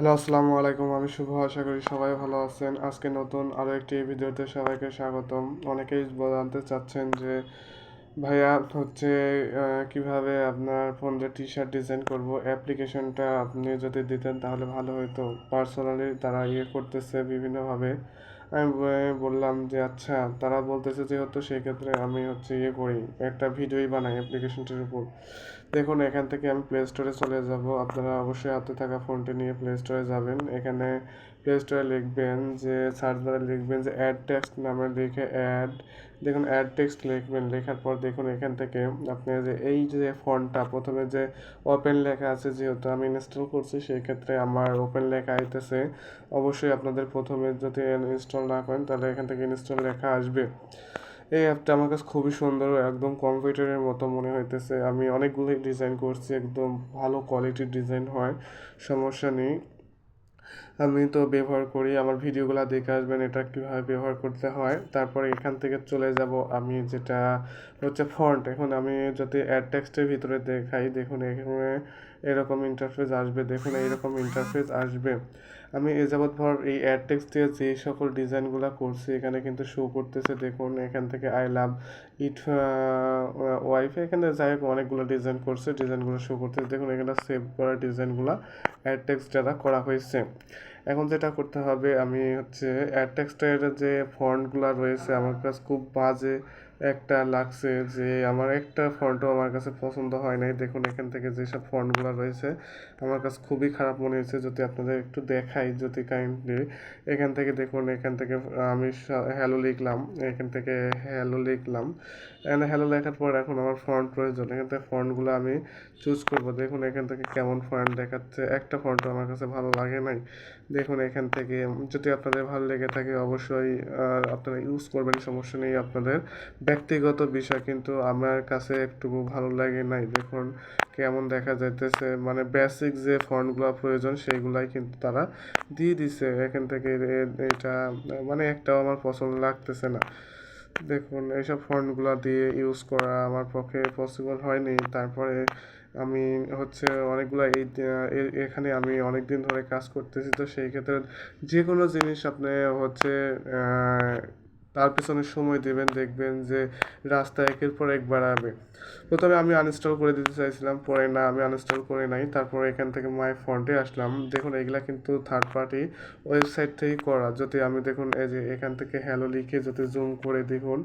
Hello, আসসালামু আলাইকুম। আমি শুভ, আশা করি সবাই ভালো আছেন। আজকে নতুন আরও একটি ভিডিওতে সবাইকে স্বাগতম। অনেকেই জানতে চাচ্ছেন যে ভাইয়া হচ্ছে কিভাবে আপনার ফোন দিয়ে টি শার্ট ডিজাইন করব। অ্যাপ্লিকেশনটা আপনি যদি দিতেন তাহলে ভালো হতো। পার্সোনালি তারা করতেছে বিভিন্নভাবে। আমি বললাম যে আচ্ছা, তারা বলতেছে যেহেতু সেই ক্ষেত্রে আমি হচ্ছে করি, একটা ভিডিওই বানাই অ্যাপ্লিকেশনটির উপর। দেখুন, এখান থেকে আমি প্লে স্টোরে চলে যাব। আপনারা অবশ্যই হাতে থাকা ফোনটি নিয়ে প্লে স্টোরে যাবেন। এখানে প্লে স্টোরে লিখবেন যে সার্চ বারে লিখবেন যে অ্যাড টেক্সট নামে লিখে অ্যাড, দেখুন অ্যাড টেক্সট লিখবেন। লেখার পর দেখুন এখান থেকে আপনি যে এই যে ফন্টটা প্রথমে যে ওপেন লেখা আছে, যেহেতু আমি ইনস্টল করছি সেই ক্ষেত্রে আমার ওপেন লেখা আইতেছে। অবশ্যই আপনাদের প্রথমে যদি ইনস্টল না করেন তাহলে এখান থেকে ইনস্টল লেখা আসবে। এই অ্যাপটা আমার কাছে খুবই সুন্দর, একদম কম্পিউটারের মতো মনে হইতেছে। আমি অনেকগুলোই ডিজাইন করছি, একদম ভালো কোয়ালিটির ডিজাইন হয়, সমস্যা নেই। আমি তো ব্যবহার করি, আমার ভিডিওগুলো দেখে আসবেন এটা কীভাবে ব্যবহার করতে হয়। তারপরে এখান থেকে চলে যাব আমি যেটা হচ্ছে ফন্ট। এখন আমি যদি অ্যাড টেক্সটের ভিতরে দেখাই, দেখুন এখানে এরকম ইন্টারফেস আসবে। দেখুন এইরকম ইন্টারফেস আসবে। আমি এ যাবৎ ভর এই অ্যাড টেক্সট দিয়ে যে সকল ডিজাইনগুলো করছি এখানে কিন্তু শো করতেছে। দেখুন এখান থেকে আই লাভ ইট ওয়াইফে, এখানে যাই হোক অনেকগুলো ডিজাইন করছে, ডিজাইনগুলো শো করতেছে। দেখুন এখানে সেভ করা ডিজাইনগুলো অ্যাড টেক্সট দ্বারা করা হয়েছে। এখন যেটা করতে হবে, আমি হচ্ছে অ্যাড টেক্সটের যে ফন্টগুলো রয়েছে আমার কাছে খুব বাজে একটা লাগছে, যে আমার একটা ফন্টও আমার কাছে পছন্দ হয় নাই। দেখুন এখান থেকে যেসব ফন্টগুলো রয়েছে আমার কাছে খুবই খারাপ মনে হয়েছে। যদি আপনাদের একটু দেখাই, যদি কাইন্ডলি এখান থেকে দেখুন, এখান থেকে আমি হ্যালো লিখলাম, এখান থেকে হ্যালো লিখলাম। এখানে হ্যালো লেখার পর এখন আমার ফন্ট প্রয়োজন, এখান থেকে ফন্টগুলো আমি চুজ করব। দেখুন এখান থেকে কেমন ফন্ট দেখাচ্ছে, একটা ফন্টও আমার কাছে ভালো লাগে নাই। দেখুন এখান থেকে যদি আপনাদের ভালো লেগে থাকে অবশ্যই আপনারা ইউজ করবেন, সমস্যা নেই। আপনাদের ব্যক্তিগত বিষয়, কিন্তু আমার কাছে একটু ভালো লাগে নাই। দেখুন কেমন দেখা যাইতেছে, মানে বেসিক যে ফন্টগুলো প্রয়োজন সেইগুলাই কিন্তু তারা দিয়ে দিছে। এখান থেকে এটা মানে একটাও আমার পছন্দ লাগতেছে না। দেখুন এইসব ফন্টগুলো দিয়ে ইউজ করা আমার পক্ষে পসিবল হয়নি। তারপরে আমি হচ্ছে অনেকগুলো এখানে আমি অনেক দিন ধরে কাজ করতেছি, তো সেই ক্ষেত্রে যে কোনো জিনিস আপনি হচ্ছে আহ, তার পেছনে সময় দেবেন, দেখবেন যে রাস্তা একের পর এক বাড়াবে। প্রথমে আমি আনইনস্টল করে দিতে চাইছিলাম, পরে না, আমি আনইনস্টল করে নাই। তারপরে এখান থেকে মাই ফন্টে আসলাম। দেখুন এগুলা কিন্তু থার্ড পার্টি ওয়েবসাইট থেকেই করা। যদি আমি দেখুন এই যে এখান থেকে হ্যালো লিখে যদি জুম করে দেখুন,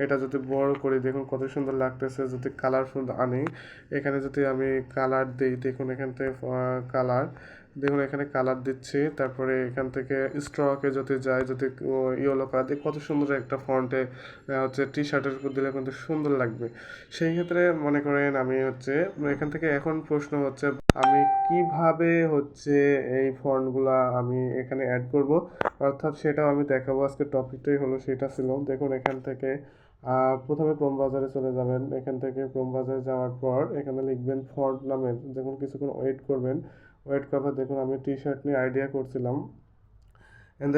এটা যদি বড় করে দেখুন কত সুন্দর লাগতেছে। যদি কালারফুল আনি, এখানে যদি আমি কালার দিই, দেখুন এখান থেকে কালার, দেখুন এখানে কালার দিচ্ছি। তারপরে এখান থেকে স্ট্রকে যদি যাই, যদি ইয়েলো কালার দিই, কত সুন্দর একটা ফন্টে হচ্ছে টি শার্টের উপর দিলে কিন্তু সুন্দর লাগবে। সেই ক্ষেত্রে মনে করেন আমি হচ্ছে এখান থেকে এখন প্রশ্ন হচ্ছে আমি কিভাবে হচ্ছে এই ফন্টগুলা আমি এখানে অ্যাড করব, অর্থাৎ সেটাও আমি দেখাবো। আজকে টপিকটাই হলো সেটা ছিল। দেখুন এখান থেকে প্রথমে ক্রোম বাজারে চলে যাবেন। এখান থেকে ক্রোম বাজারে যাওয়ার পর এখানে লিখবেন ফন্ট নামের, দেখুন কিছুক্ষণ ওয়েট করবেন। ওয়েট করার দেখুন আমি টি শার্ট নিয়ে আইডিয়া করছিলাম। এখান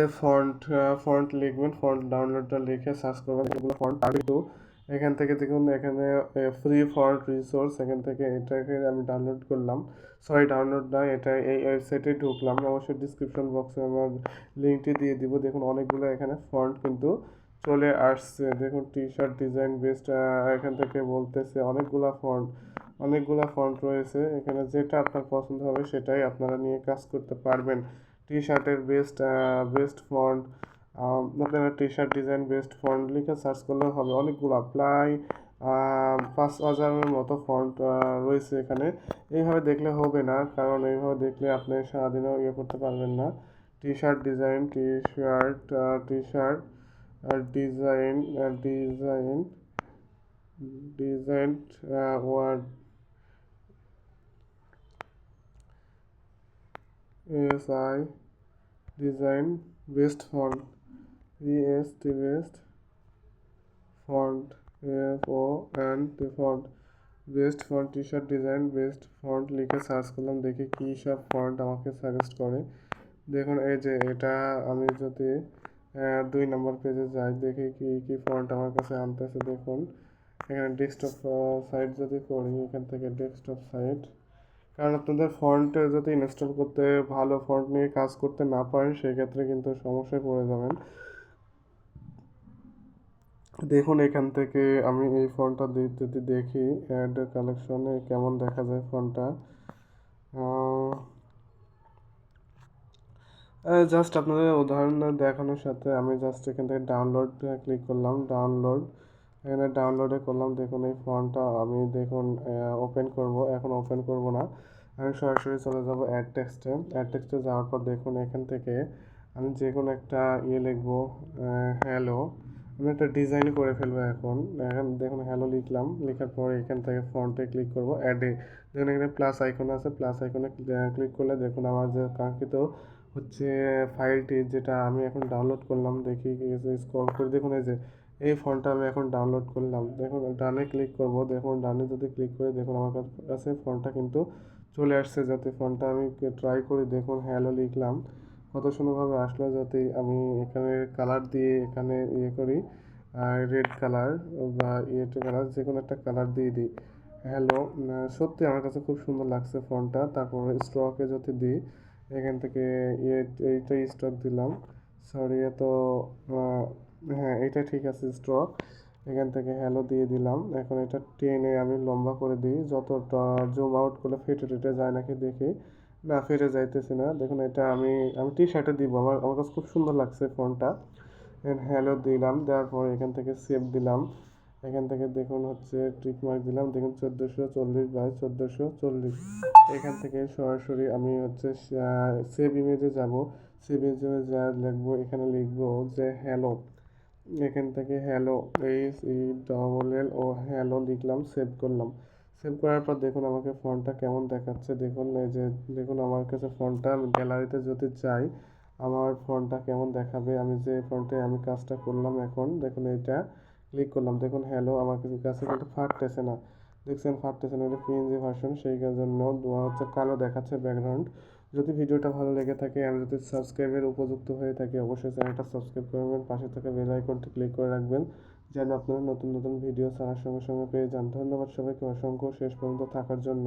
ফন্ট লিখবেন, ফন্ট ডাউনলোডটা লিখে সার্চ করবেন, এগুলো ফন্ট আর কিন্তু এখান থেকে দেখুন এখানে ফ্রি ফন্ট রিসোর্স, এখান থেকে এটাকে আমি ডাউনলোড করলাম। সরি, ডাউনলোড না, এটা এই ওয়েবসাইটে ঢুকলাম। অবশ্যই ডিসক্রিপশন বক্সে আমার লিঙ্কটি দিয়ে দিব। দেখুন অনেকগুলো এখানে ফন্ট কিন্তু চলে আসছে। দেখুন টি শার্ট ডিজাইন বেস্ট, এখান থেকে বলতেছে অনেকগুলা ফন্ট রয়েছে। এখানে যেটা আপনার পছন্দ হবে সেটাই আপনারা নিয়ে কাজ করতে পারবেন। টি শার্টের বেস্ট ফন্ট, আপনারা টি শার্ট ডিজাইন বেস্ট ফন্ট লিখে সার্চ করলেও হবে। অনেকগুলো প্রায় 5,000-এর মতো ফন্ট রয়েছে এখানে। এইভাবে দেখলে হবে না, কারণ এইভাবে দেখলে আপনি সারাদিনও করতে পারবেন না। T shirt design, T shirt design design design word SI design best font, EST best font, font best font, T shirt design best font লিখে সার্চ করলাম, দেখি কী সব ফন্ট আমাকে সাজেস্ট করে। দেখুন এই যে এটা আমি যদি 2 নম্বর পেজে যাই, দেখি কি কি ফন্ট আমার কাছে আনতেছে। দেখুন এখানে ডেস্কটপ সাইট যদি করি, এখান থেকে ডেস্কটপ সাইট কারণ আপনাদের ফন্ট যদি ইনস্টল করতে ভালো ফন্ট নিয়ে কাজ করতে না পারেন সেক্ষেত্রে কিন্তু সমস্যায় পড়ে যাবেন। দেখুন এখান থেকে আমি এই ফন্টটা যদি দেখি অ্যাড কালেকশনে কেমন দেখা যায় ফন্টটা। জাস্ট আপনাদের উদাহরণ দেখানোর সাথে আমি জাস্ট এখান থেকে ডাউনলোড ক্লিক করলাম, ডাউনলোড, এখানে ডাউনলোডে করলাম। দেখুন এই ফন্টটা আমি দেখুন ওপেন করব, এখন ওপেন করব না, আমি সরাসরি চলে যাব অ্যাড টেক্সটে। অ্যাড টেক্সটে যাওয়ার পর দেখুন এখান থেকে আমি যে কোনো একটা লিখবো, হ্যালো, আমি একটা ডিজাইন করে ফেলবো। এখন এখন দেখুন হ্যালো লিখলাম, লেখার পর এখান থেকে ফন্টে ক্লিক করব, অ্যাডে দেখুন এখানে প্লাস আইকন আছে, প্লাস আইকনে ক্লিক করলে দেখুন আমার যে কাঙ্ক্ষিত হচ্ছে ফাইলটি যেটা আমি এখন ডাউনলোড করলাম, দেখি স্ক্রল করে দেখুন এই যে এই ফন্টটা আমি এখন ডাউনলোড করলাম। দেখুন ডানে ক্লিক করব, দেখুন ডানে যদি ক্লিক করে দেখুন আমার কাছে ফন্টটা কিন্তু চলে আসছে। যাতে ফন্টটা আমি ট্রাই করি, দেখুন হ্যালো লিখলাম, কত সুন্দরভাবে আসলো। যাতে আমি এখানে কালার দিয়ে এখানে করি, রেড কালার বা কালার যে কোনো একটা কালার দিয়ে দিই, হ্যালো। সত্যি আমার কাছে খুব সুন্দর লাগছে ফন্টটা। তারপর স্ট্রকে যদি দিই এখান থেকে এইটাই স্টক দিলাম, সরি এত হ্যাঁ এটা ঠিক আছে স্টক। এখান থেকে হ্যালো দিয়ে দিলাম। এখন এটা টেনে আমি লম্বা করে দিই, যতটা জুম আউট করলে ফেটে টেটে যায় নাকি দেখি, না ফেটে যাইতেছে না। দেখুন এটা আমি আমি টি শার্টে দিব, আমার আমার কাছে খুব সুন্দর লাগছে ফন্টটা। হ্যালো দিলাম, দেওয়ার পর এখান থেকে সেভ দিলাম। এখান থেকে দেখুন হচ্ছে টিক মার্ক দিলাম, দেখুন 1440 বাই 1440। এখান থেকে সরাসরি আমি হচ্ছে সেভ ইমেজে যাব, সেভ ইমেজে যা লিখবো এখানে লিখবো যে হ্যালো। এখান থেকে হ্যালো, HELL ও হ্যালো লিখলাম, সেভ করলাম। সেভ করার পর দেখুন আমাকে ফন্টটা কেমন দেখাচ্ছে। দেখুন এই যে দেখুন আমার কাছে ফন্টটা, আমি গ্যালারিতে যদি চাই আমার ফন্টটা কেমন দেখাবে। আমি যে ফন্টে আমি কাজটা করলাম এখন দেখুন এটা ক্লিক করলাম, দেখুন হ্যালো আমার কাছে কিন্তু ফাটতেছে না, দেখছেন ফাটতেছে না, এটা PNG ভার্সন, সেই জন্য হচ্ছে কালো দেখাচ্ছে ব্যাকগ্রাউন্ড। যদি ভিডিওটা ভালো লেগে থাকে, আমি যদি সাবস্ক্রাইবের উপযুক্ত হয়ে থাকি, অবশ্যই চ্যানেলটা সাবস্ক্রাইব করবেন, পাশে থাকা বেল আইকনটি ক্লিক করে রাখবেন যেন আপনারা নতুন নতুন ভিডিও ছাড়ার সঙ্গে সঙ্গে পেয়ে যান। ধন্যবাদ সবাইকে অসংখ্য শেষ পর্যন্ত থাকার জন্য।